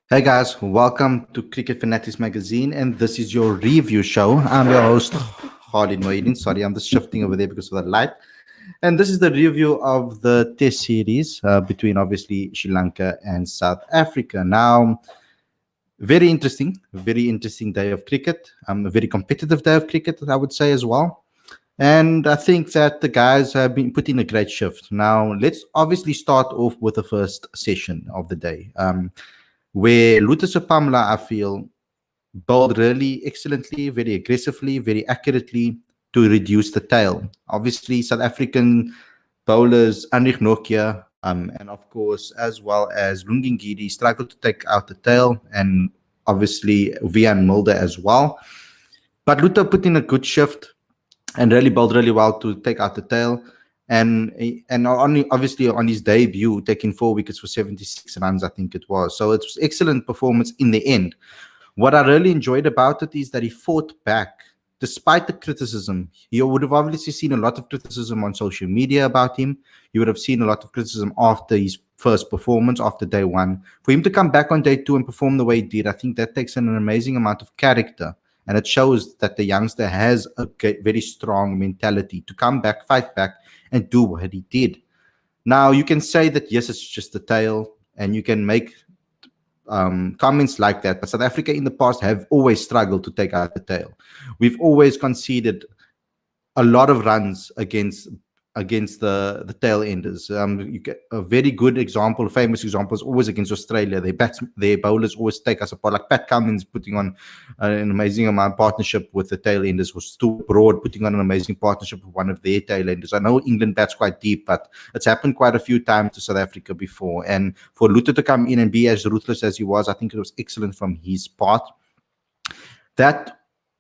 Hey guys, welcome to Cricket Fanatics Magazine, and this is your review show. I'm your host, Khalid Moedin. Sorry, I'm just shifting over there because of the light. And this is the review of the Test series between obviously Sri Lanka and South Africa. Now, very interesting day of cricket. A very competitive day of cricket, I would say as well. And I think that the guys have been put in a great shift. Now, let's obviously start off with the first session of the day. Where Lutus Pamla, I feel, bowled really excellently, very aggressively, very accurately to reduce the tail. Obviously, South African bowlers, Anrich Nokia, and of course, as well as Lungingiri, struggled to take out the tail, and obviously Vian Mulder as well. But Luther put in a good shift and really bowled really well to take out the tail. And obviously on his debut, taking 4 wickets for 76 runs, I think it was. So it was excellent performance in the end. What I really enjoyed about it is that he fought back despite the criticism. You would have obviously seen a lot of criticism on social media about him. You would have seen a lot of criticism after his first performance, after day one. For him to come back on day two and perform the way he did, I think that takes an amazing amount of character. And it shows that the youngster has a very strong mentality to come back, fight back, and do what he did. Now, you can say that, yes, it's just a tail, and you can make comments like that. But South Africa in the past have always struggled to take out the tail. We've always conceded a lot of runs against the tail enders. You get a very good example, a famous example is always against Australia. Their bowlers always take us apart. Like Pat Cummins putting on an amazing amount of partnership with the tail enders, was Stuart Broad putting on an amazing partnership with one of their tail enders. I know England bats quite deep, but it's happened quite a few times to South Africa before. And for Luther to come in and be as ruthless as he was, I think it was excellent from his part. That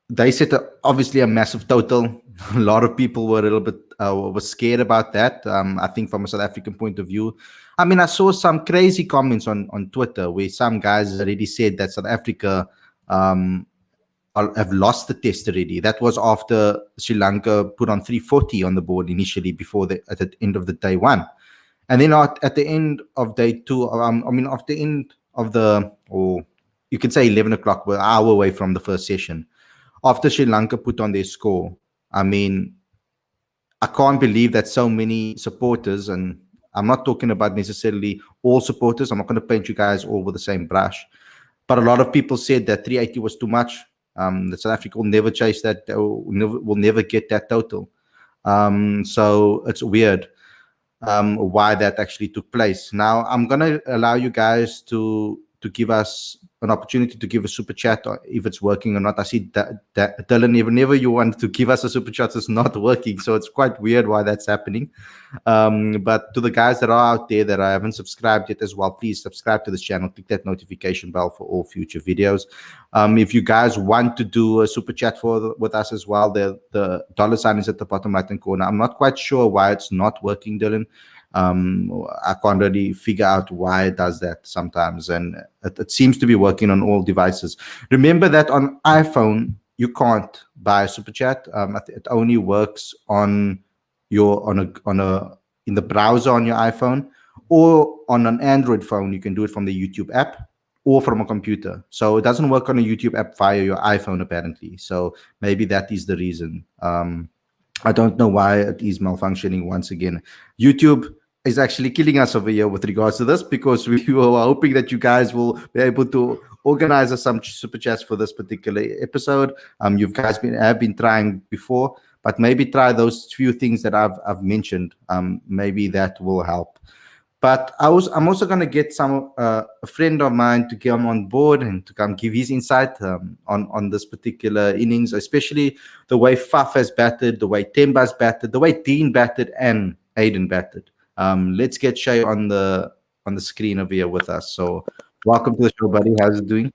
they set obviously a massive total. A lot of people were a little bit was scared about that. I think from a South African point of view, I mean, I saw some crazy comments on Twitter where some guys already said that South Africa have lost the test already. That was after Sri Lanka put on 340 on the board initially before at the end of the day one, and then at the end of day two. I mean, at the end of or you can say 11 o'clock, we're an hour away from the first session. After Sri Lanka put on their score, I mean, I can't believe that so many supporters, and I'm not talking about necessarily all supporters, I'm not going to paint you guys all with the same brush, but a lot of people said that 380 was too much, that South Africa will never chase that, will never get that total. So it's weird why that actually took place. Now, I'm going to allow you guys to give us an opportunity to give a super chat if it's working or not. I see that Dylan, whenever you want to give us a super chat, it's not working. So it's quite weird why that's happening. But to the guys that are out there that I haven't subscribed yet as well, please subscribe to this channel, click that notification bell for all future videos. If you guys want to do a super chat with us as well, the dollar sign is at the bottom right hand corner. I'm not quite sure why it's not working, Dylan. I can't really figure out why it does that sometimes, and it seems to be working on all devices. Remember that on iPhone you can't buy a super chat. It only works on in the browser on your iPhone, or on an Android phone. You can do it from the YouTube app or from a computer. So it doesn't work on a YouTube app via your iPhone apparently. So maybe that is the reason. I don't know why it is malfunctioning once again. YouTube is actually killing us over here with regards to this, because we were hoping that you guys will be able to organize us some super chats for this particular episode. You guys have been trying before, but maybe try those few things that I've mentioned. Maybe that will help. But I'm also going to get a friend of mine to come on board and to come give his insight on this particular innings, especially the way Faf has batted, the way Temba's batted, the way Dean batted, and Aiden batted. Let's get Shay on the screen over here with us. So welcome to the show, buddy. How's it doing?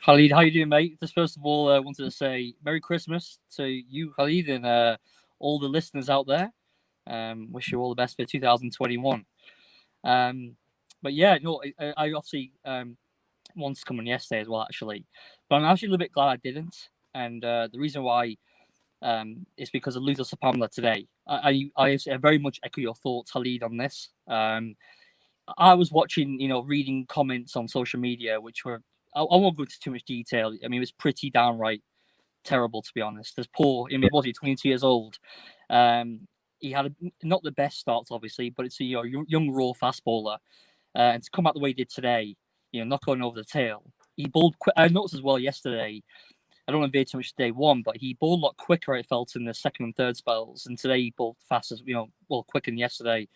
Khalid, how you doing, mate? Just first of all, I wanted to say Merry Christmas to you, Khalid, and all the listeners out there. Wish you all the best for 2021. But yeah, no, I obviously wanted to come on yesterday as well, actually. But I'm actually a little bit glad I didn't. And the reason why is because of Luther Sapamla today. I very much echo your thoughts, Khalid, on this. I was watching, reading comments on social media, which were, I won't go into too much detail. I mean, it was pretty downright terrible, to be honest. There's poor, was he 22 years old? He had not the best starts, obviously, but it's a young raw fast bowler, and to come out the way he did today, not going over the tail. He bowled. I noticed as well yesterday. I don't want to veer too much to day one, but he bowled a lot quicker. It felt in the second and third spells, and today he bowled fast as quicker than yesterday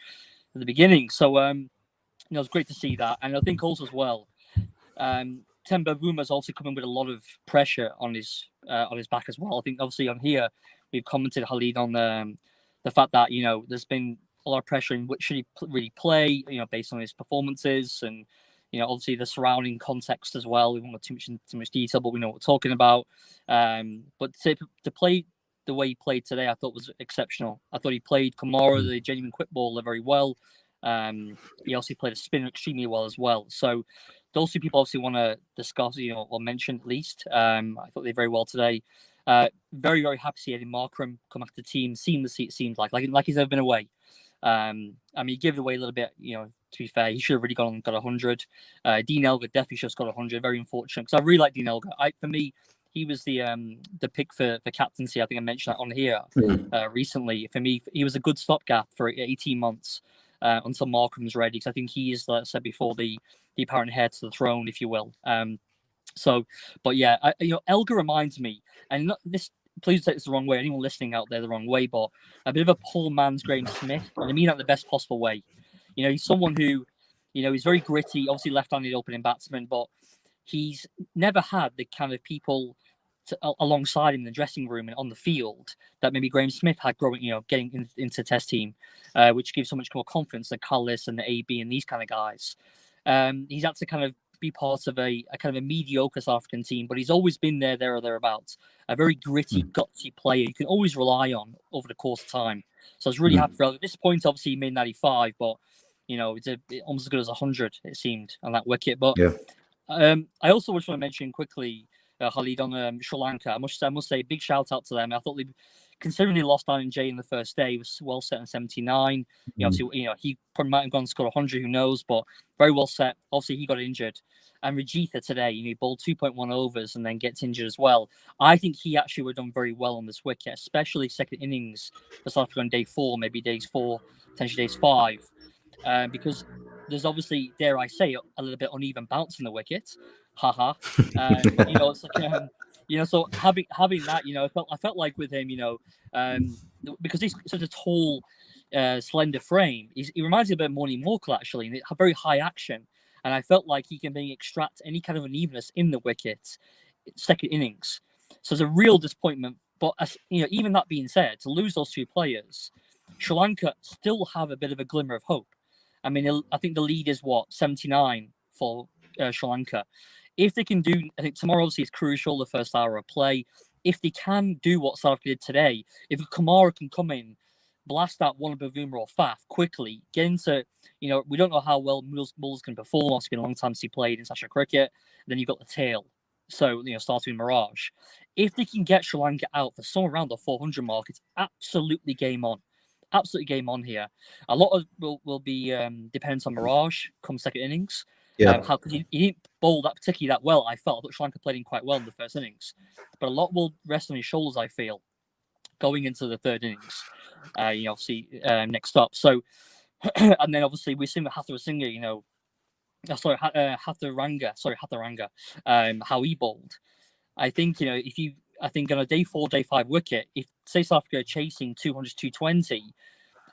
at the beginning. So it was great to see that, and I think also as well, Temba Vuma's also coming with a lot of pressure on his back as well. I think obviously on here we've commented, Khalid, on the fact that there's been a lot of pressure in which should he really play, based on his performances and obviously the surrounding context as well. We won't go too much detail, but we know what we're talking about. But to play the way he played today, I thought was exceptional. I thought he played Kamara, the genuine quick bowler, very well. He also played a spinner extremely well as well. So those two people obviously want to discuss, or mention at least. I thought they did very well today. Very, very happy to see Eddie Markram come back to the team. Seamlessly, it seems like he's never been away. I mean, he gave it away a little bit, to be fair. He should have really got 100. Dean Elgar definitely should have got 100. Very unfortunate, because I really like Dean Elgar. For me, he was the pick for captaincy. I think I mentioned that on here recently. For me, he was a good stopgap for 18 months until Markram's ready, because I think he is, like I said before, the apparent heir to the throne, if you will. But yeah, Elgar reminds me, and not this. Please take this the wrong way. Anyone listening out there the wrong way, but a bit of a poor man's Graham Smith, and I mean that in the best possible way. He's someone who, he's very gritty, obviously left-handed opening batsman, but he's never had the kind of people alongside him in the dressing room and on the field that maybe Graham Smith had growing, getting into Test team, which gives so much more confidence. The Cullis and the AB and these kind of guys. He's had to kind of be part of a kind of a mediocre South African team, but he's always been there or thereabouts. A very gritty, gutsy player you can always rely on over the course of time. So I was really happy for Elgar. At this point, obviously, he made 95, but it's almost as good as 100, it seemed, on that wicket. But I also just want to mention quickly, Khalid, on Sri Lanka. I must say, big shout out to them. I thought considering they lost Ian J in the first day, was well set in 79. Obviously, he probably might have gone and scored 100, who knows, but very well set. Obviously, he got injured. And Rajitha today, he bowled 2.1 overs and then gets injured as well. I think he actually would have done very well on this wicket, especially second innings for South Africa on day 4, maybe days 4, potentially days 5, because there's obviously, dare I say, a little bit uneven bounce in the wicket. Haha. It's like, so having that, I felt like with him, because he's such a tall, slender frame, he reminds me a bit of Morning Morkel, actually, and a very high action. And I felt like he can extract any kind of unevenness in the wicket second innings. So it's a real disappointment. But even that being said, to lose those two players, Sri Lanka still have a bit of a glimmer of hope. I mean, I think the lead is 79 for Sri Lanka. If they can do, I think tomorrow obviously is crucial, the first hour of play. If they can do what South Africa did today, if Kamara can come in, blast out one of Bavuma or Faf quickly, get into, we don't know how well Mulls can perform. It's been a long time since he played international cricket. Then you've got the tail. So, starting with Mirage. If they can get Sri Lanka out for somewhere around the 400 mark, it's absolutely game on. Absolutely game on here. A lot of will be dependent on Mirage come second innings. Because he didn't bowl particularly that well, I felt. I thought Sri Lanka played in quite well in the first innings. But a lot will rest on his shoulders, I feel, going into the third innings. Obviously, next up. So, and then obviously we've seen with Hatharasinghe, Hatharanga, how he bowled. I think, I think on a day 4, day 5 wicket, if say South Africa are chasing 200, 220,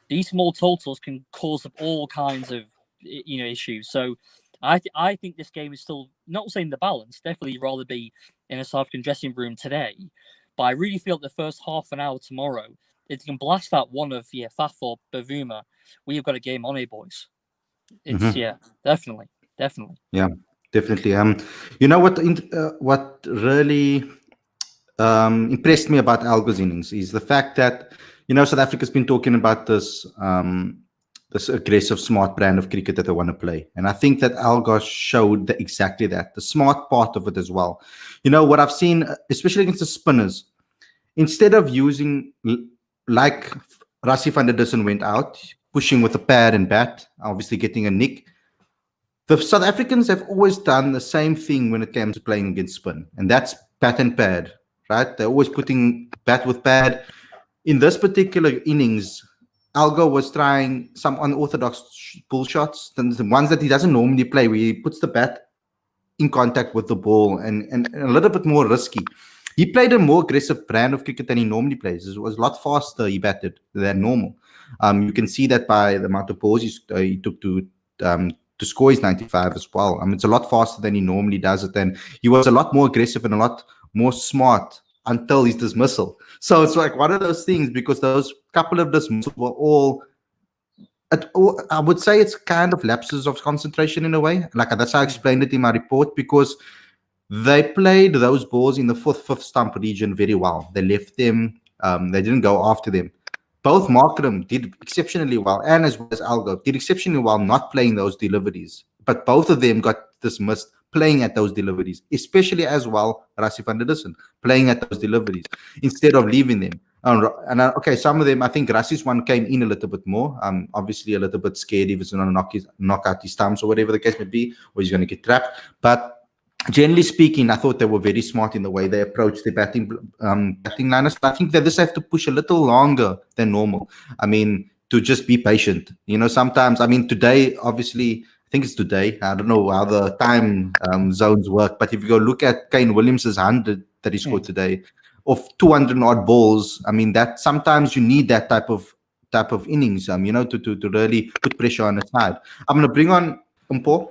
these small totals can cause up all kinds of, issues. So I think this game is still not saying the balance, definitely rather be in a South African dressing room today. But I really feel the first half an hour tomorrow, if you can blast out one of Faf or Bavuma, we have got a game on, boys. It's definitely. Yeah, definitely. What really impressed me about Elgar's innings is the fact that South Africa's been talking about this this aggressive, smart brand of cricket that they want to play, and I think that Elgar showed exactly that, the smart part of it as well. What I've seen, especially against the spinners, instead of using like Rassie van der Dussen went out, pushing with a pad and bat, obviously getting a nick. The South Africans have always done the same thing when it comes to playing against spin, and that's bat and pad, right? They're always putting bat with pad. In this particular innings, Algo was trying some unorthodox pull shots, the ones that he doesn't normally play, where he puts the bat in contact with the ball and a little bit more risky. He played a more aggressive brand of cricket than he normally plays. It was a lot faster he batted than normal. You can see that by the amount of balls he took to score his 95 as well. It's a lot faster than he normally does it, and he was a lot more aggressive and a lot more smart until his dismissal. So it's like one of those things, because those couple of dismissals were all, I would say it's kind of lapses of concentration in a way. Like that's how I explained it in my report, because they played those balls in the fourth, fifth stump region very well. They left them. They didn't go after them. Both Markram did exceptionally well, and as well as Algo did exceptionally well not playing those deliveries. But both of them got dismissed playing at those deliveries, especially as well Rassie van der Dussen playing at those deliveries instead of leaving them. Okay, some of them, I think Rassie's one came in a little bit more. Obviously a little bit scared if it's going to knock out his stumps or whatever the case may be, or he's going to get trapped. But generally speaking, I thought they were very smart in the way they approached the batting liners. I think they just have to push a little longer than normal. To just be patient. Sometimes, today, obviously, I think it's today. I don't know how the time zones work, but if you go look at Kane Williams's 100 that he scored today, of 200 odd balls, that sometimes you need that type of innings, to really put pressure on the side. I'm going to bring on Umpo.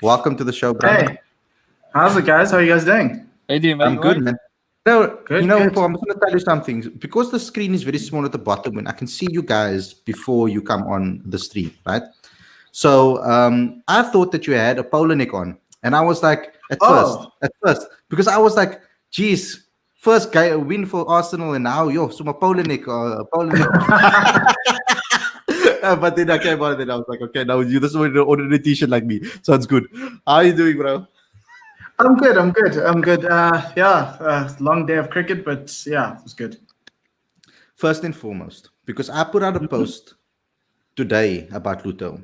Welcome to the show, brother. Hey, how's it, guys? How are you guys doing? How you doing, mate? I'm good, man. Good. Umpo, I'm going to tell you something. Because the screen is very small at the bottom, when I can see you guys before you come on the stream, right? So I thought that you had a polo neck on, and I was like, at first, because I was like, geez, first guy win for Arsenal, and now so my polo neck. But then I came out, and I was like, okay, now you just want to order a t-shirt like me. Sounds good. How are you doing, bro? I'm good. Long day of cricket, but yeah, it was good. First and foremost, because I put out a post today about Luto.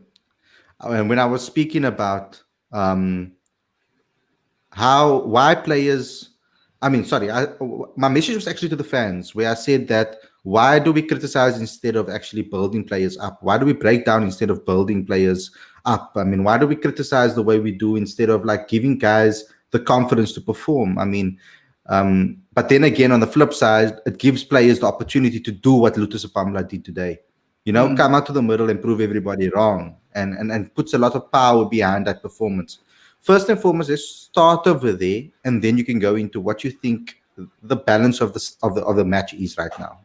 And when I was speaking about why players, my message was actually to the fans, where I said that why do we criticize instead of actually building players up? Why do we break down instead of building players up? Why do we criticize the way we do instead of like giving guys the confidence to perform? But then again, on the flip side, it gives players the opportunity to do what Luto Sapamla did today. Come out to the middle and prove everybody wrong, and puts a lot of power behind that performance. First and foremost, let's start over there, and then you can go into what you think the balance of the match is right now.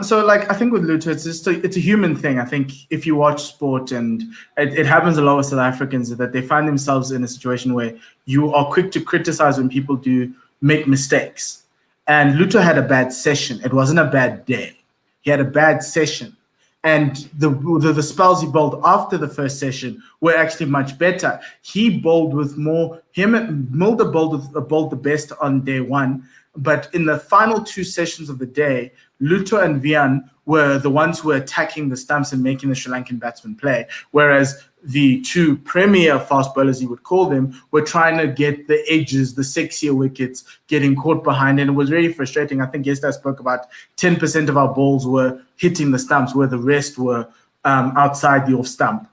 So I think with Luto, it's a human thing. I think if you watch sport, and it happens a lot with South Africans, that they find themselves in a situation where you are quick to criticize when people do make mistakes. And Luto had a bad session. It wasn't a bad day. He had a bad session, and the spells he bowled after the first session were actually much better. He bowled with more. Mulder bowled the best on day one, but in the final two sessions of the day, Luto and Vian were the ones who were attacking the stumps and making the Sri Lankan batsmen play, whereas the two premier fast bowlers, you would call them, were trying to get the edges, the sexier wickets, getting caught behind, and it was really frustrating. I think yesterday I spoke about 10% of our balls were hitting the stumps, where the rest were outside the off stump.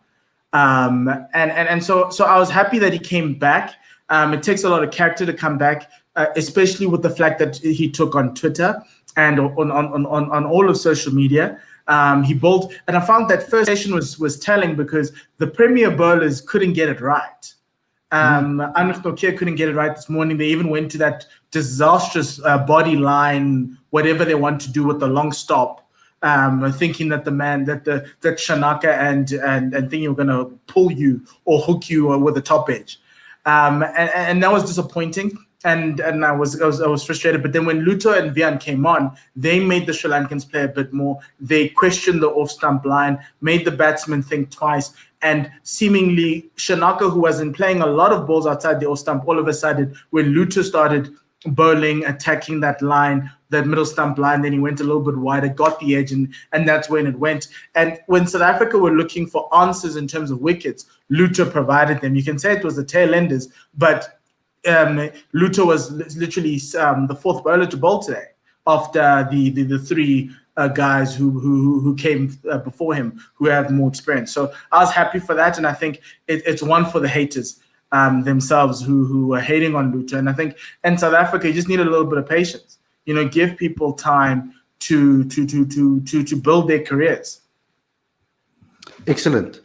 And so I was happy that he came back. It takes a lot of character to come back, especially with the flag that he took on Twitter and on all of social media. He bowled, and I found that first session was telling, because the premier bowlers couldn't get it right. Anrich Nokia couldn't get it right this morning. They even went to that disastrous body line, whatever they want to do with the long stop, thinking that that Shanaka and thinking you're going to pull you or hook you with the top edge. And that was disappointing. And I was frustrated. But then when Luto and Vian came on, they made the Sri Lankans play a bit more. They questioned the off-stump line, made the batsmen think twice. And seemingly Shanaka, who wasn't playing a lot of balls outside the off-stump, all of a sudden, when Luto started bowling, attacking that line, that middle stump line. Then he went a little bit wider, got the edge, and that's when it went. And when South Africa were looking for answers in terms of wickets, Luto provided them. You can say it was the tail enders, but Luto was literally the fourth bowler to bowl today after the three guys who came before him, who have more experience. So I was happy for that, and I think it's one for the haters themselves who are hating on Luto. And I think in South Africa, you just need a little bit of patience. Give people time to build their careers. Excellent.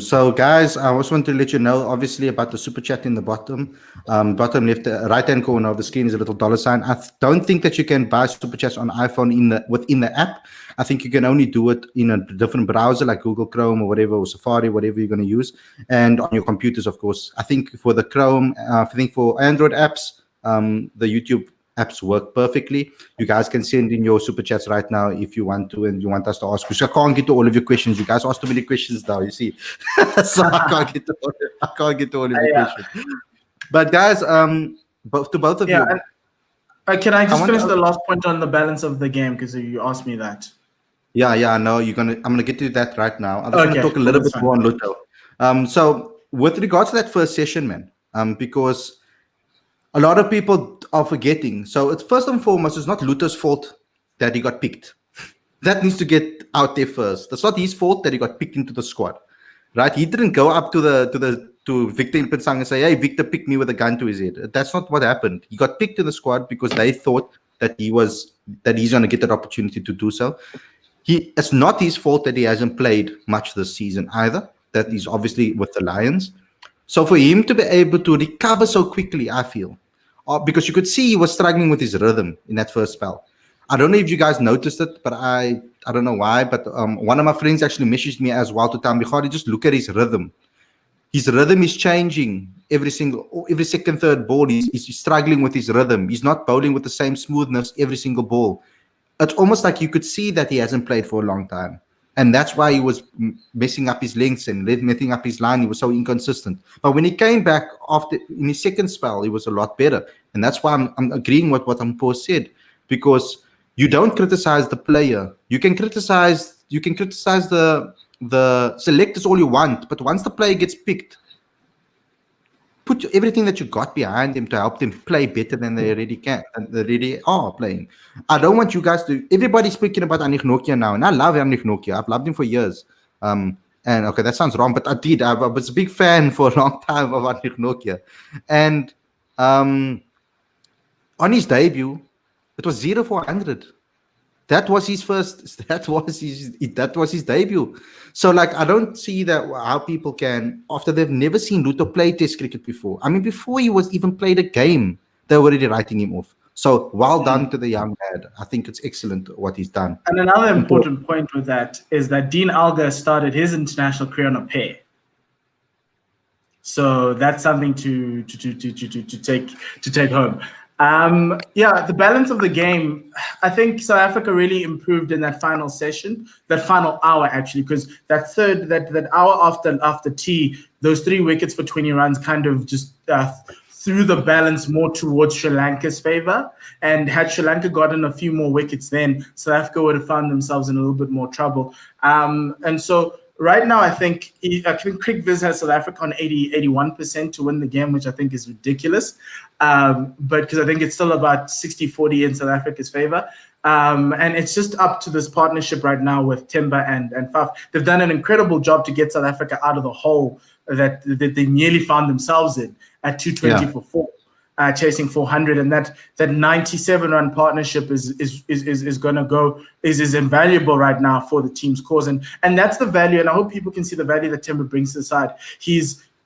So, guys, I also want to let you know, obviously, about the super chat in the bottom left, right-hand corner of the screen is a little $sign. I don't think that you can buy super chats on iPhone within the app. I think you can only do it in a different browser like Google Chrome or whatever, or Safari, whatever you're going to use, and on your computers, of course. I think for the Chrome, I think for Android apps, the YouTube apps work perfectly. You guys can send in your super chats right now if you want to, and you want us to ask. Because I can't get to all of your questions. You guys ask too many questions now, you see. So I can't get to all of your questions. But guys, to both of you. Can I just finish the last point on the balance of the game, because you asked me that? Yeah, no, I'm gonna get to that right now. I just want to talk a little bit more on Luto. So with regards to that first session, man, because a lot of people are forgetting. So it's first and foremost, it's not Luto's fault that he got picked. That needs to get out there first. That's not his fault that he got picked into the squad, right? He didn't go up to Victor Mpensang and say, "Hey, Victor, pick me with a gun to his head." That's not what happened. He got picked to the squad because they thought that he's going to get that opportunity to do so. It's not his fault that he hasn't played much this season either. That is obviously with the Lions. So for him to be able to recover so quickly, I feel, because you could see he was struggling with his rhythm in that first spell. I don't know if you guys noticed it, but I don't know why, but one of my friends actually messaged me as well to tell me, "Khadi, just look at his rhythm. His rhythm is changing every second, third ball. He's struggling with his rhythm. He's not bowling with the same smoothness every single ball." It's almost like you could see that he hasn't played for a long time. And that's why he was messing up his lengths and messing up his line. He was so inconsistent. But when he came back in his second spell, he was a lot better. And that's why I'm agreeing with what Ampo said, because you don't criticize the player. You can criticize the selectors all you want, but once the player gets picked, put everything that you got behind them to help them play better than they already can, and they already are playing. I don't want you guys to. Everybody's speaking about Anik Nokia now, and I love Anik Nokia. I've loved him for years. And okay, that sounds wrong, but I was a big fan for a long time of Anik Nokia. And on his debut, it was 0-400. That was his first. That was his debut. So, I don't see that how people can, after they've never seen Luto play Test cricket before. I mean, before he was even played a game, they were already writing him off. So, well done to the young lad. I think it's excellent what he's done. And another important point with that is that Dean Alga started his international career on a pair. So that's something to take home. The balance of the game, I think South Africa really improved in that final session, that final hour actually, because that hour after tea, those 3 wickets for 20 runs kind of just threw the balance more towards Sri Lanka's favor. And had Sri Lanka gotten a few more wickets, then South Africa would have found themselves in a little bit more trouble. And so right now, I think Crick Viz has South Africa on 81% to win the game, which I think is ridiculous. But because I think it's still about 60-40 in South Africa's favor. And it's just up to this partnership right now with Timber and Faf. They've done an incredible job to get South Africa out of the hole that they nearly found themselves in at 220 for 4. Chasing 400, and that 97-run partnership is invaluable right now for the team's cause, and that's the value. And I hope people can see the value that Timber brings to the side.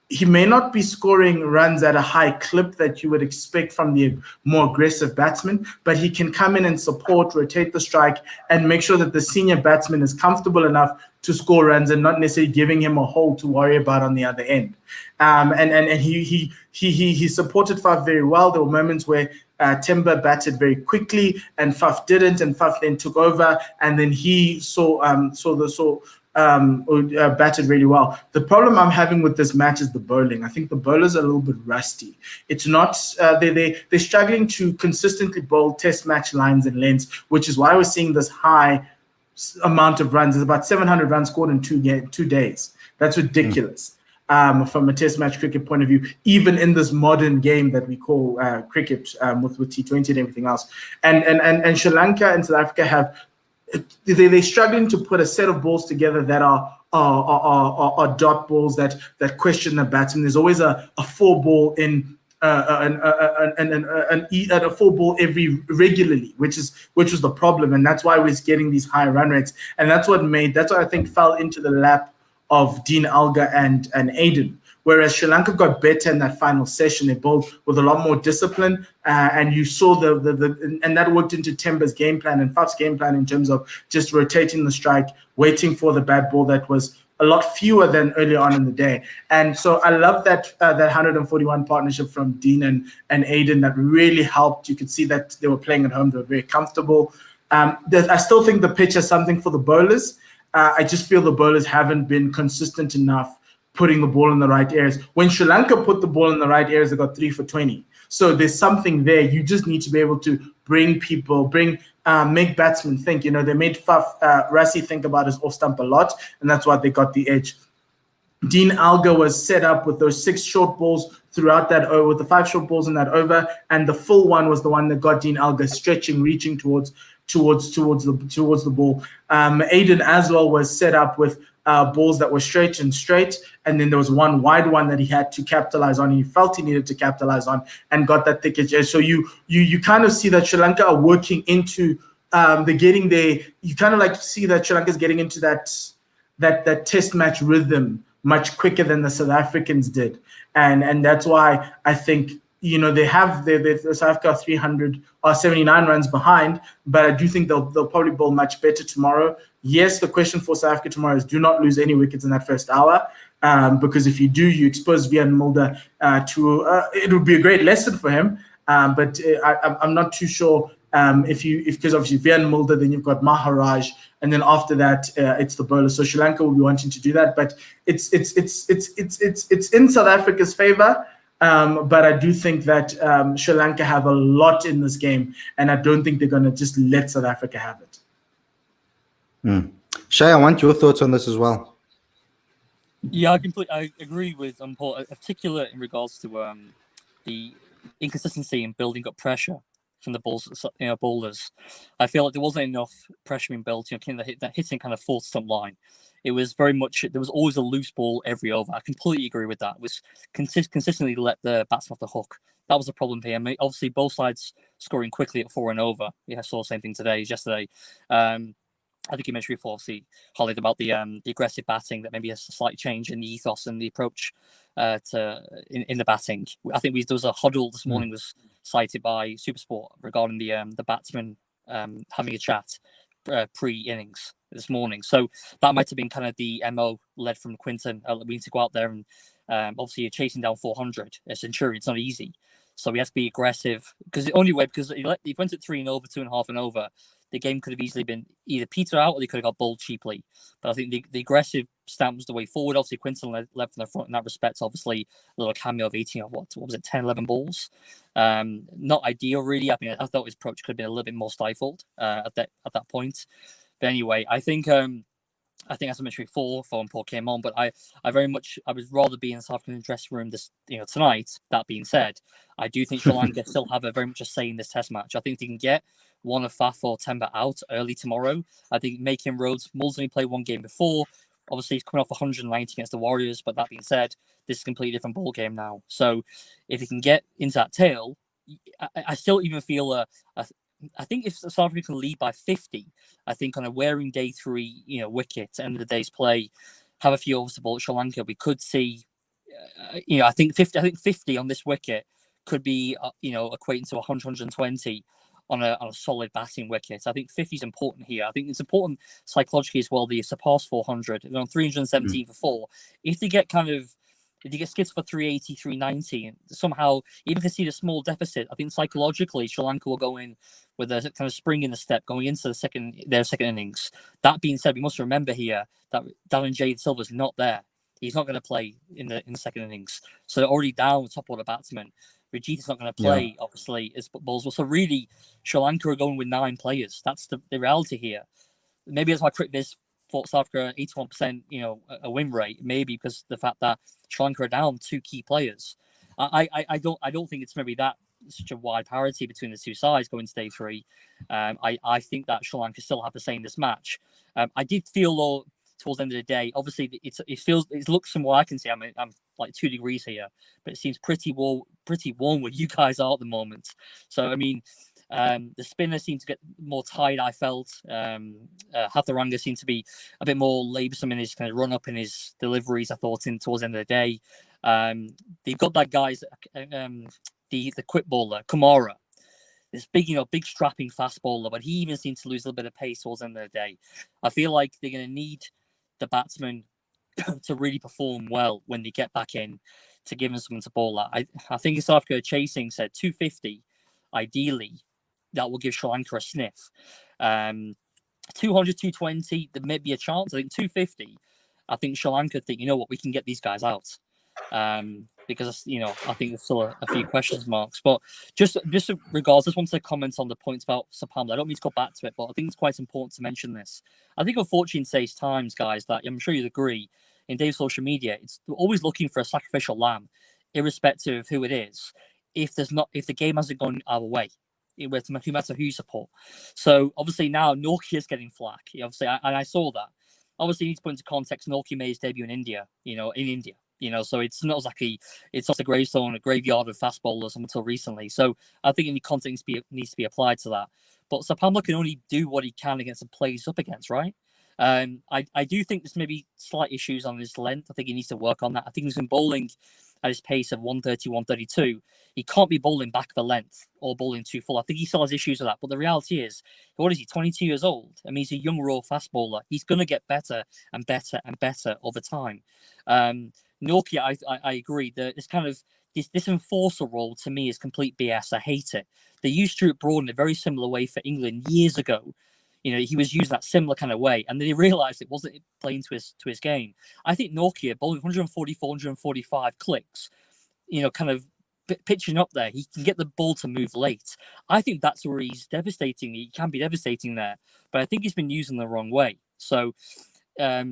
He may not be scoring runs at a high clip that you would expect from the more aggressive batsman, but he can come in and support, rotate the strike, and make sure that the senior batsman is comfortable enough to score runs and not necessarily giving him a hole to worry about on the other end. And he supported Faf very well. There were moments where Timber batted very quickly and Faf didn't, and Faf then took over, and then he saw batted really well. The problem I'm having with this match is the bowling. I think the bowlers are a little bit rusty. It's not they're struggling to consistently bowl test match lines and lengths, which is why we're seeing this high amount of runs. There's about 700 runs scored in 2 days. That's ridiculous. From a test match cricket point of view, even in this modern game that we call cricket, with T20 and everything else. And Sri Lanka and South Africa have they're struggling to put a set of balls together that are dot balls that question the batsman. There's always a 4-ball in a 4-ball every regularly, which was the problem, and that's why we're getting these high run rates, and that's what I think fell into the lap of Dean Elgar and Aiden. Whereas Sri Lanka got better in that final session, they bowled with a lot more discipline, and you saw and that worked into Temba's game plan and Faf's game plan in terms of just rotating the strike, waiting for the bad ball that was a lot fewer than earlier on in the day. And so I love that 141 partnership from Dean and Aiden that really helped. You could see that they were playing at home. They were very comfortable. I still think the pitch has something for the bowlers. I just feel the bowlers haven't been consistent enough putting the ball in the right areas. When Sri Lanka put the ball in the right areas, they got 3 for 20. So there's something there. You just need to be able to make batsmen think. You know, they made Rassie think about his off stump a lot, and that's why they got the edge. Dean Elgar was set up with those 6 short balls throughout that over, with the 5 short balls in that over, and the full one was the one that got Dean Elgar stretching, reaching towards the ball. Aiden as well was set up with balls that were straight, and then there was one wide one that he had to capitalize on. He felt he needed to capitalize on and got that thick edge. So you kind of see that Sri Lanka are working into they're getting there. You kind of like see that Sri Lanka is getting into that test match rhythm much quicker than the South Africans did, and that's why I think, you know, the South Africa 300 or 79 runs behind, but I do think they'll probably bowl much better tomorrow. Yes, the question for South Africa tomorrow is do not lose any wickets in that first hour, because if you do, you expose Vian Mulder it would be a great lesson for him. But I'm not too sure because obviously Vian Mulder, then you've got Maharaj, and then after that it's the bowler. So Sri Lanka will be wanting to do that, but it's in South Africa's favor. But I do think that Sri Lanka have a lot in this game, and I don't think they're going to just let South Africa have it. Shay, I want your thoughts on this as well. Yeah, I agree with Paul, in particular in regards to the inconsistency in building up pressure from the bowlers. I feel like there wasn't enough pressure being built, that hitting kind of fourth stump line. It was very much, there was always a loose ball every over. I completely agree with that. It was consistently let the batsman off the hook. That was the problem here. I mean, obviously, both sides scoring quickly at 4 and over. Yeah, I saw the same thing yesterday. I think you mentioned before, obviously, Khalid, about the aggressive batting, that maybe has a slight change in the ethos and the approach in the batting. I think there was a huddle this morning was cited by Supersport regarding the batsman having a chat pre-innings this morning. So that might have been kind of the MO led from Quinton. We need to go out there and obviously you're chasing down 400 at Centurion. It's not easy. So we have to be aggressive, because the only way, because he went at 3 and over, 2.5 and over, the game could have easily been either petered out or they could have got bowled cheaply. But I think the aggressive stance was the way forward. Obviously, Quinton led from the front in that respect. Obviously, a little cameo of 18 of what was it, 10, 11 balls. Not ideal, really. I mean, I thought his approach could have been a little bit more stifled at that point. But anyway, I think as I mentioned before, when Paul came on, but I would rather be in the South African dressing room tonight. That being said, I do think Sri Lanka still have very much a say in this test match. I think they can get one of Faf or Temba out early tomorrow. I think making Rhodes, Mull's only played one game before. Obviously, he's coming off 190 against the Warriors, but that being said, this is a completely different ball game now. So if he can get into that tail, I still even feel I think if South Africa can lead by 50, I think on a wearing day 3, wicket, end of the day's play, have a few overs to bowl at Sri Lanka, we could see, I think 50 on this wicket could be, equating to 100, 120 on a solid batting wicket. I think 50 is important here. I think it's important psychologically as well. They surpass 400. They're on 317 for 4. If they get kind of, They get skids for 380, 390, and somehow even concede a small deficit. I think psychologically, Sri Lanka will go in with a kind of spring in the step going into their second innings. That being said, we must remember here that Davin Silva's not there. He's not going to play in the second innings, so they're already down the top order batsman. Vijita's not going to play, obviously, as balls. So really, Sri Lanka are going with 9 players. That's the reality here. Maybe that's why cricket thought South Africa 81%, a win rate. Maybe because the fact that Sri Lanka are down 2 key players. I don't think it's maybe that such a wide parity between the two sides going to day 3. I think that Sri Lanka still have to say in this match. I did feel though towards the end of the day, obviously it looks from what I can see. I'm like 2 degrees here, but it seems pretty warm where you guys are at the moment. So I mean. The spinner seemed to get more tired, I felt. Hatharanga seemed to be a bit more laboursome in his kind of run up in his deliveries, I thought, towards the end of the day. They've got that guy's the quick bowler, Kumara. This big strapping fast bowler, but he even seemed to lose a little bit of pace towards the end of the day. I feel like they're going to need the batsman to really perform well when they get back in to give them something to bowl at. I think South Africa chasing said 250, ideally. That will give Sri Lanka a sniff. 200, 220, there may be a chance. I think 250, I think Sri Lanka think, we can get these guys out. Because, I think there's still a few question marks. But just regards, I just wanted to comment on the points about Sapamla. I don't mean to go back to it, but I think it's quite important to mention this. I think unfortunately in today's times, guys, that I'm sure you'd agree, in Dave's social media, we're always looking for a sacrificial lamb, irrespective of who it is, if the game hasn't gone our way. With no matter who you support. So obviously now Nortje is getting flack. Obviously, I saw that. Obviously, you need to put into context. Nortje made his debut in India. So it's not exactly it's not a gravestone, a graveyard of fast bowlers until recently. So I think any context needs to be applied to that. But Sapamla can only do what he can against the players up against, right? I do think there's maybe slight issues on his length. I think he needs to work on that. I think he's been bowling at his pace of 130, 132. He can't be bowling back the length or bowling too full. I think he still has issues with that. But the reality is, what is he, 22 years old? I mean, he's a young, raw fast bowler. He's going to get better and better and better over time. Nortje, I agree. This kind of this enforcer role to me is complete BS. I hate it. They used Stuart Broad in a very similar way for England years ago. He was using that similar kind of way, and then he realised it wasn't playing to his game. I think Nortje bowling 144, 145 clicks, kind of pitching up there, he can get the ball to move late. I think that's where he's devastating. He can be devastating there, but I think he's been used in the wrong way. So I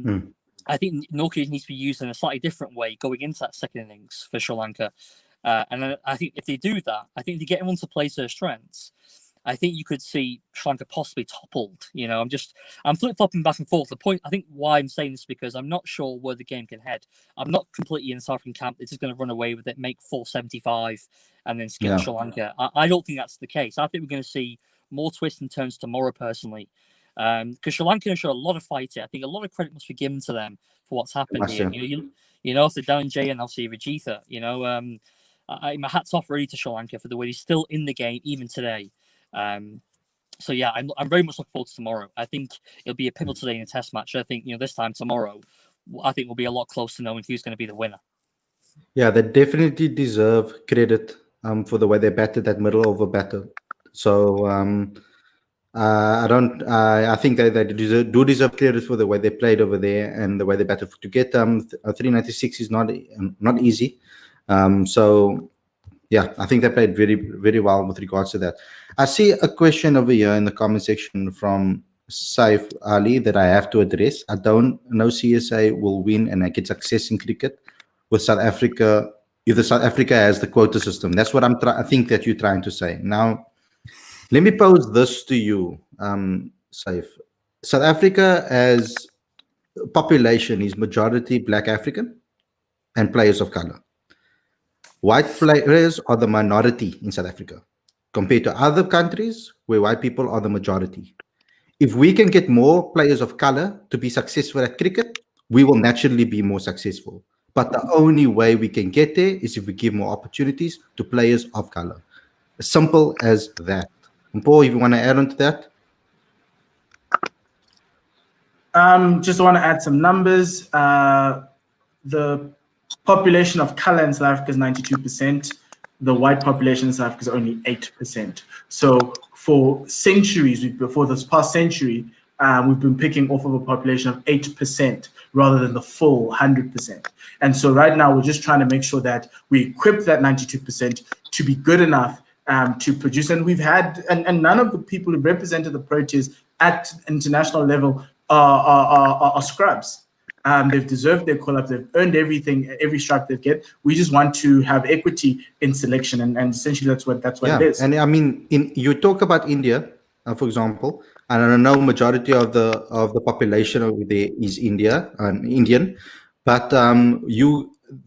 think Nortje needs to be used in a slightly different way going into that second innings for Sri Lanka. And I think if they do that, I think they get everyone to play to their strengths. I think you could see Sri Lanka possibly toppled. I'm flip-flopping back and forth. The point, I think why I'm saying this is because I'm not sure where the game can head. I'm not completely in the South African camp. It's just going to run away with it, make 475, and then skip Sri Lanka. I don't think that's the case. I think we're going to see more twists and turns tomorrow, personally. Because Sri Lanka show a lot of fight here. I think a lot of credit must be given to them for what's happened here. After Dhananjaya and obviously Vijita, my hat's off really to Sri Lanka for the way he's still in the game even today. So yeah, I'm very much looking forward to tomorrow. I think it'll be a pivotal day in a test match. I think this time tomorrow, I think we'll be a lot closer to knowing who's going to be the winner. Yeah, they definitely deserve credit for the way they batted that middle over battle. So I think they do deserve credit for the way they played over there and the way they batted. To get 396 is not easy. So yeah, I think they played very, very well with regards to that. I see a question over here in the comment section from Saif Ali that I have to address. I don't know CSA will win and get success in cricket with South Africa if South Africa has the quota system. That's what I think that you're trying to say. Now, let me pose this to you, Saif. South Africa as population is majority Black African and players of color. White players are the minority in South Africa compared to other countries where white people are the majority. If we can get more players of color to be successful at cricket, we will naturally be more successful. But the only way we can get there is if we give more opportunities to players of color. As simple as that. And Paul, if you want to add on to that? Just want to add some numbers. The population of color in South Africa is 92%. The white population in South Africa is only 8%. So for centuries, before this past century, we've been picking off of a population of 8% rather than the full 100%. And so right now, we're just trying to make sure that we equip that 92% to be good enough to produce. And we've had, and none of the people who represented the Proteas at international level are scrubs. They've deserved their call-up. They've earned everything, every stripe they get. We just want to have equity in selection, and essentially that's what it is. And I mean, you talk about India, for example, and I know majority of the population over there is Indian, but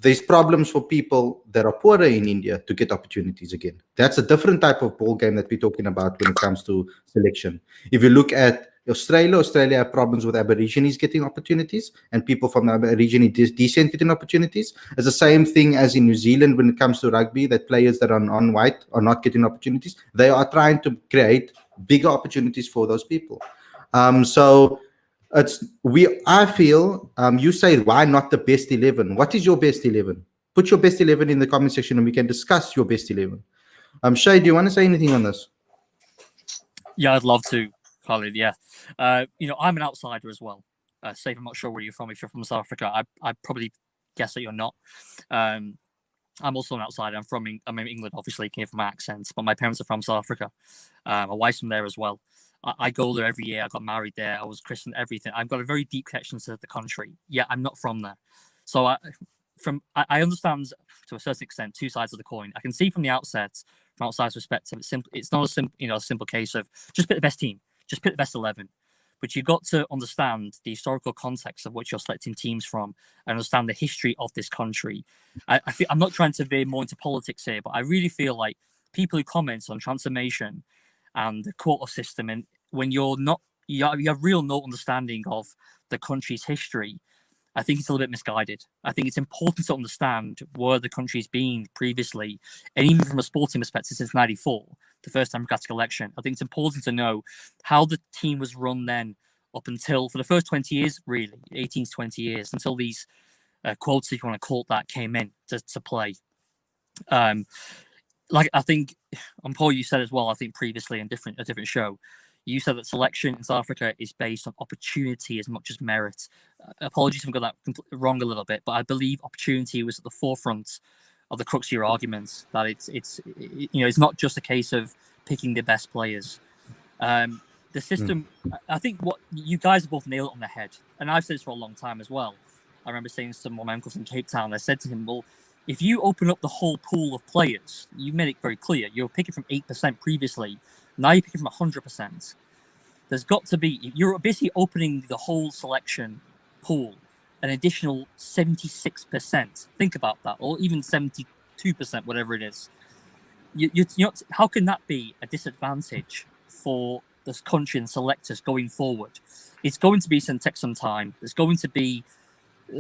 there's problems for people that are poorer in India to get opportunities again. That's a different type of ball game that we're talking about when it comes to selection. If you look at Australia have problems with Aborigines getting opportunities and people from the Aborigine descent getting opportunities. It's the same thing as in New Zealand when it comes to rugby, that players that are non-white are not getting opportunities. They are trying to create bigger opportunities for those people. So I feel you say, why not the best 11? What is your best 11? Put your best 11 in the comment section and we can discuss your best 11. Shay, do you want to say anything on this? Yeah, I'd love to, Khalid. Yeah. I'm an outsider as well. Safe, I'm not sure where you're from. If you're from South Africa, I probably guess that you're not. I'm also an outsider. I'm in England, obviously, came from my accents, but my parents are from South Africa. My wife's from there as well. I go there every year. I got married there. I was christened, everything. I've got a very deep connection to the country. Yeah, I'm not from there. So I understand to a certain extent two sides of the coin. I can see from the outset, from outside's perspective, it's not a simple case of just pick the best team, just pick the best 11. But you've got to understand the historical context of which you're selecting teams from and understand the history of this country. I'm not trying to veer more into politics here, but I really feel like people who comment on transformation and the quota system, and when you have real no understanding of the country's history, I think it's a little bit misguided. I think it's important to understand where the country's been previously, and even from a sporting perspective since '94, the first democratic election. I think it's important to know how the team was run then up until, for the first 20 years, really, 18 to 20 years, until these quotas, if you want to call it that, came in to play. Like I think, and Paul, you said as well, I think previously in a different show, you said that selection in South Africa is based on opportunity as much as merit. Apologies if I got that wrong a little bit, but I believe opportunity was at the forefront of the crux of your arguments. That it's not just a case of picking the best players. The system, I think what you guys have both nailed it on the head, and I've said this for a long time as well. I remember saying to some of my uncles in Cape Town, I said to him, well, if you open up the whole pool of players, you made it very clear, you're picking from 8% previously, now you're picking from 100%. There's got to be, you're basically opening the whole selection pool, an additional 76%. Think about that, or even 72%, whatever it is. How can that be a disadvantage for this country and selectors going forward? It's going to take some time. There's going to be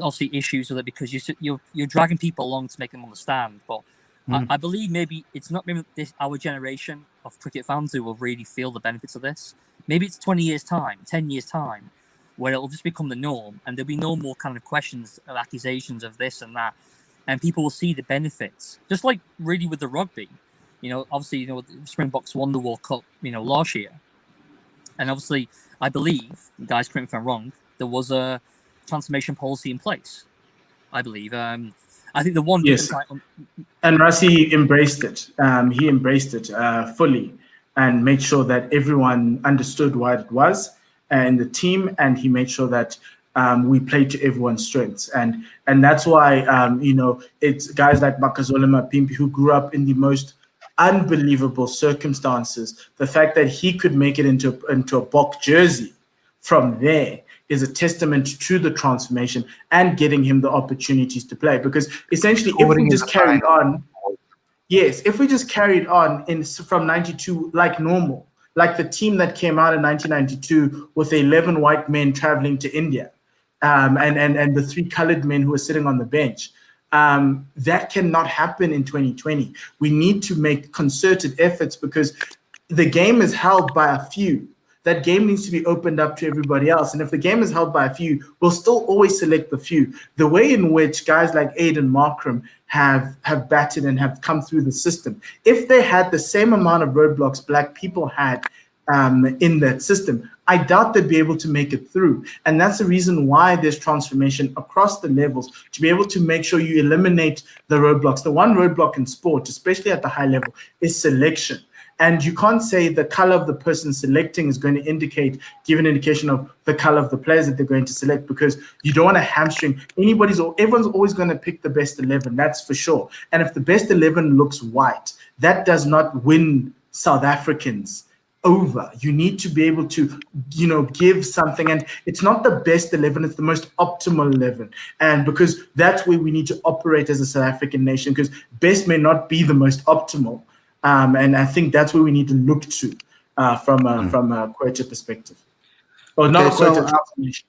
obviously issues with it because you're dragging people along to make them understand. But I believe maybe it's not maybe our generation of cricket fans who will really feel the benefits of this. Maybe it's 20 years time, 10 years time, where it'll just become the norm, and there'll be no more kind of questions of accusations of this and that, and people will see the benefits. Just like really with the rugby, obviously, the Springboks won the World Cup, last year, and obviously, I believe, guys, correct me if I'm wrong, there was a transformation policy in place. I believe. I think the one. Yes. And Rassie embraced it. He embraced it fully and made sure that everyone understood what it was and the team, and he made sure that we played to everyone's strengths. And that's why, it's guys like Makazole Mapimpi who grew up in the most unbelievable circumstances. The fact that he could make it into a Bok jersey from there is a testament to the transformation and getting him the opportunities to play. Because essentially, if we just carried on, from 92 like normal, like the team that came out in 1992 with 11 white men traveling to India, and the 3 colored men who were sitting on the bench, that cannot happen in 2020. We need to make concerted efforts because the game is held by a few that game needs to be opened up to everybody else. And if the game is held by a few, we'll still always select the few. The way in which guys like Aiden Markram have batted and have come through the system, if they had the same amount of roadblocks black people had in that system, I doubt they'd be able to make it through. And that's the reason why there's transformation across the levels, to be able to make sure you eliminate the roadblocks. The one roadblock in sport, especially at the high level, is selection. And you can't say the color of the person selecting is going to give an indication of the color of the players that they're going to select, because you don't want to hamstring everyone's always going to pick the best 11, that's for sure. And if the best 11 looks white, that does not win South Africans over. You need to be able to, give something, and it's not the best 11, it's the most optimal 11. And because that's where we need to operate as a South African nation, because best may not be the most optimal. And I think that's where we need to look to from a Quota perspective. Or not Quota transformation.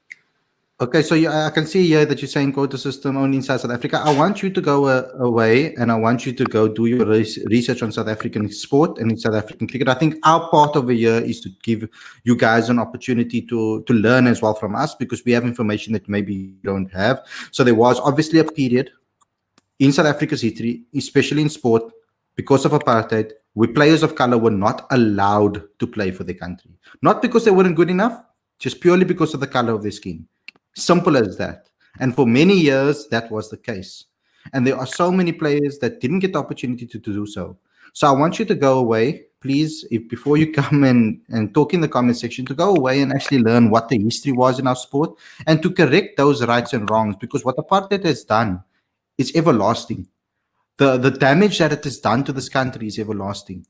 Okay, so I can see here that you're saying quota system only inside South Africa. I want you to go away, and I want you to go do your research on South African sport and South African cricket. I think our part of the year is to give you guys an opportunity to learn as well from us, because we have information that maybe you don't have. So there was obviously a period in South Africa's history, especially in sport, because of apartheid, where players of color were not allowed to play for their country. Not because they weren't good enough, just purely because of the color of their skin. Simple as that. And for many years, that was the case. And there are so many players that didn't get the opportunity to do so. So I want you to go away, please, before you come and talk in the comment section, to go away and actually learn what the history was in our sport and to correct those rights and wrongs, because what apartheid has done is everlasting. The damage that it has done to this country is everlasting.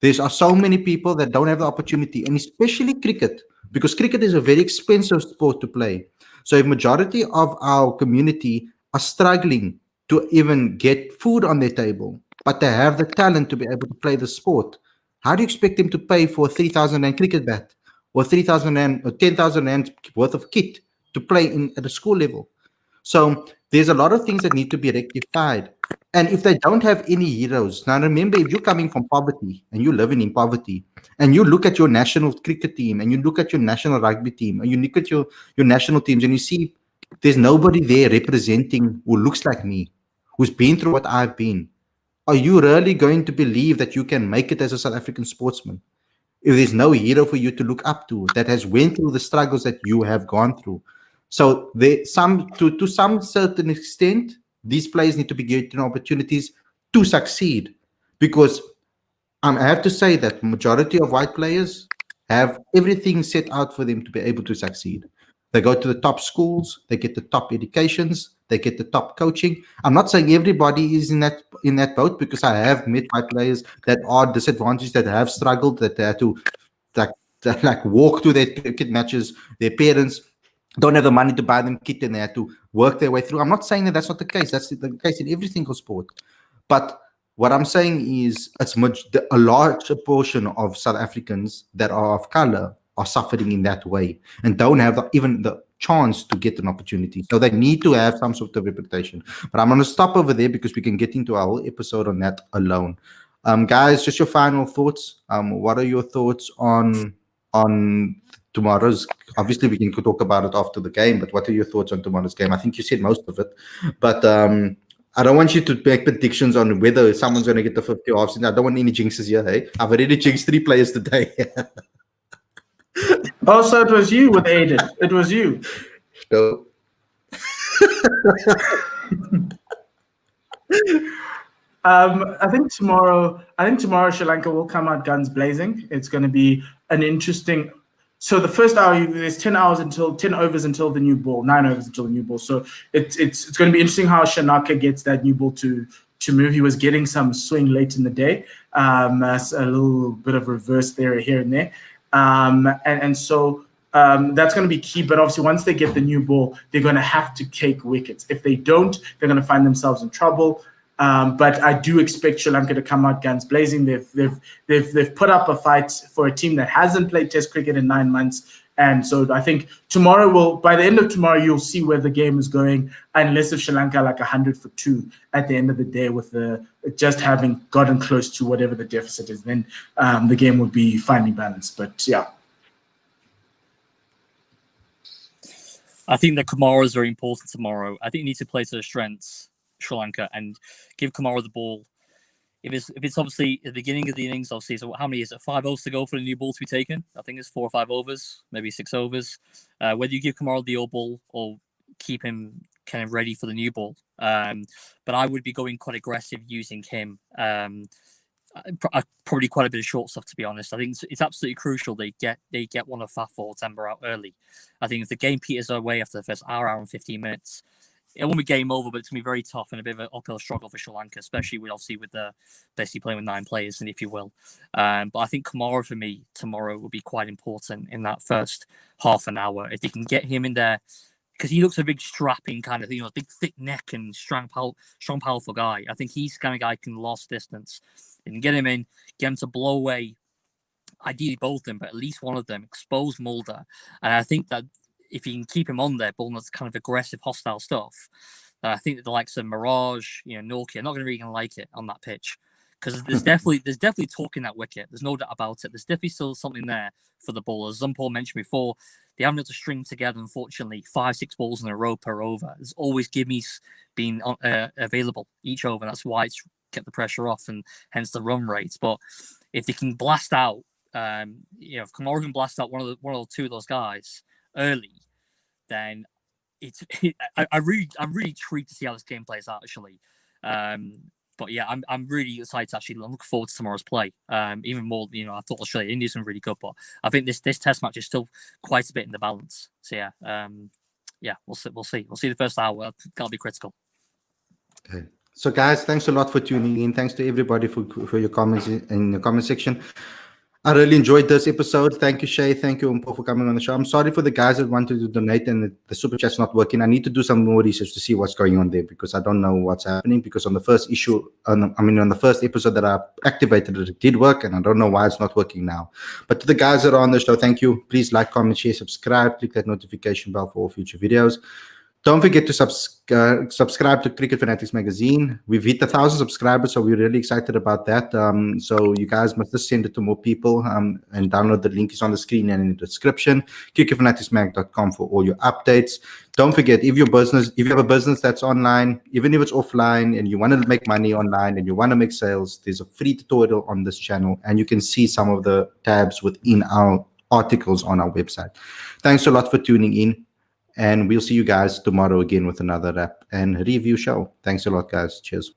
There are so many people that don't have the opportunity, and especially cricket, because cricket is a very expensive sport to play. So a majority of our community are struggling to even get food on their table, but they have the talent to be able to play the sport. How do you expect them to pay for 3,000 rand cricket bat or 3,000 rand or 10,000 rand worth of kit to play at a school level? So there's a lot of things that need to be rectified. And if they don't have any heroes, now remember, if you're coming from poverty and you're living in poverty, and you look at your national cricket team and you look at your national rugby team and you look at your national teams and you see there's nobody there representing who looks like me, who's been through what I've been, are you really going to believe that you can make it as a South African sportsman if there's no hero for you to look up to that has went through the struggles that you have gone through? So to some certain extent, these players need to be given opportunities to succeed, because I have to say that majority of white players have everything set out for them to be able to succeed. They go to the top schools, they get the top educations, they get the top coaching. I'm not saying everybody is in that boat, because I have met white players that are disadvantaged, that have struggled, that they had to walk to their cricket matches. Their parents don't have the money to buy them kit, and they had to work their way through. I'm not saying that that's not the case. That's the case in every single sport. But what I'm saying is a large portion of South Africans that are of color are suffering in that way and don't have even the chance to get an opportunity. So they need to have some sort of reputation. But I'm going to stop over there, because we can get into our whole episode on that alone. Guys, just your final thoughts. What are your thoughts on tomorrow's? Obviously we can talk about it after the game, but what are your thoughts on tomorrow's game? I think you said most of it, but I don't want you to make predictions on whether someone's going to get the 50 halves. I don't want any jinxes here. Hey, I've already jinxed 3 players today. Oh, so it was you with Aiden. It was you. No. I think tomorrow Sri Lanka will come out guns blazing. It's going to be an interesting. So the first hour, there's 10 overs until the new ball, 9 overs until the new ball. So it's going to be interesting how Shanaka gets that new ball to move. He was getting some swing late in the day, a little bit of reverse there, here and there, so that's going to be key. But obviously, once they get the new ball, they're going to have to take wickets. If they don't, they're going to find themselves in trouble. But I do expect Sri Lanka to come out guns blazing. They've put up a fight for a team that hasn't played Test cricket in 9 months, and so I think by the end of tomorrow, you'll see where the game is going. Unless if Sri Lanka like 100 for 2 at the end of the day, with just having gotten close to whatever the deficit is, then the game will be finely balanced. But yeah. I think that Kamara is very important tomorrow. I think you need to play to their strengths, Sri Lanka, and give Kamara the ball. If it's obviously at the beginning of the innings, obviously, so how many is it? 5 overs to go for the new ball to be taken? I think it's 4 or 5 overs, maybe 6 overs. Whether you give Kamara the old ball or keep him kind of ready for the new ball. But I would be going quite aggressive using him. Probably quite a bit of short stuff, to be honest. I think it's absolutely crucial they get one of Faf or Timber out early. I think if the game peters away after the first hour and 15 minutes, it won't be game over, but it's going to be very tough and a bit of an uphill struggle for Sri Lanka, especially with the basically playing with 9 players, and if you will. But I think Kamara for me tomorrow will be quite important in that first half an hour. If they can get him in there, because he looks a big strapping kind of, big thick neck and strong, powerful guy. I think he's the kind of guy who can last distance. And get him in, get him to blow away, ideally both of them, but at least one of them, expose Mulder. And I think that if you can keep him on there, bowling that's kind of aggressive, hostile stuff, I think that the likes of Mirage, Norki are not really going to like it on that pitch. Because there's definitely talk in that wicket. There's no doubt about it. There's definitely still something there for the bowlers. As Paul mentioned before, they haven't had to string together, unfortunately, 5-6 balls in a row per over. There's always gimmies being available each over. That's why it's kept the pressure off and hence the run rates. But if they can blast out, if Kamara can blast out one or two of those guys early, then I'm really intrigued to see how this game plays out, actually. But yeah, I'm really excited to actually look forward to tomorrow's play. Even more, I thought Australia India's been really good, but I think this test match is still quite a bit in the balance. So yeah, we'll see. We'll see the first hour. That'll be critical. Okay. So guys, thanks a lot for tuning in. Thanks to everybody for your comments in the comment section. I really enjoyed this episode. Thank you, Shay. Thank you, Umpo, for coming on the show. I'm sorry for the guys that wanted to donate and the super chat's not working. I need to do some more research to see what's going on there because I don't know what's happening. Because on the first issue, on the first episode that I activated, it did work, and I don't know why it's not working now. But to the guys that are on the show, thank you. Please like, comment, share, subscribe. Click that notification bell for all future videos. Don't forget to subscribe to Cricket Fanatics Magazine. We've hit 1,000 subscribers, so we're really excited about that. So you guys must just send it to more people and download the link. Is on the screen and in the description. cricketfanaticsmag.com for all your updates. Don't forget, if you have a business that's online, even if it's offline, and you want to make money online and you want to make sales, there's a free tutorial on this channel, and you can see some of the tabs within our articles on our website. Thanks a lot for tuning in. And we'll see you guys tomorrow again with another app and review show. Thanks a lot, guys. Cheers.